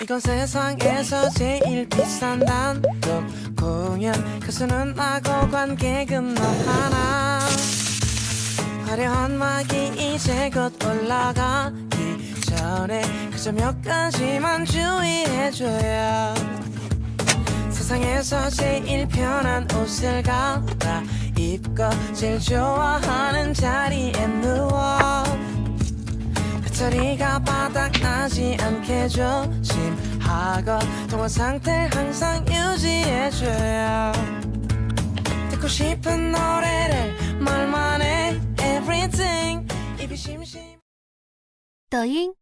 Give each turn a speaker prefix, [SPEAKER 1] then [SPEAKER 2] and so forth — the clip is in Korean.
[SPEAKER 1] 이건 세상에서 제일 비싼 단독 공연 가수는 나고 관객은 너 하나 화려한 막이 이제 곧 올라가기 전에 그저 몇 가지만 주의해줘요 세상에서 제일 편한 옷을 갈아입고 제일 좋아하는 자리에 누워 배터리가 바닥나지 않게 조심하고 동화 상태를 항상 유지해줘요 듣고 싶은 노래를 말만 해 Everything 입이 심심
[SPEAKER 2] 抖音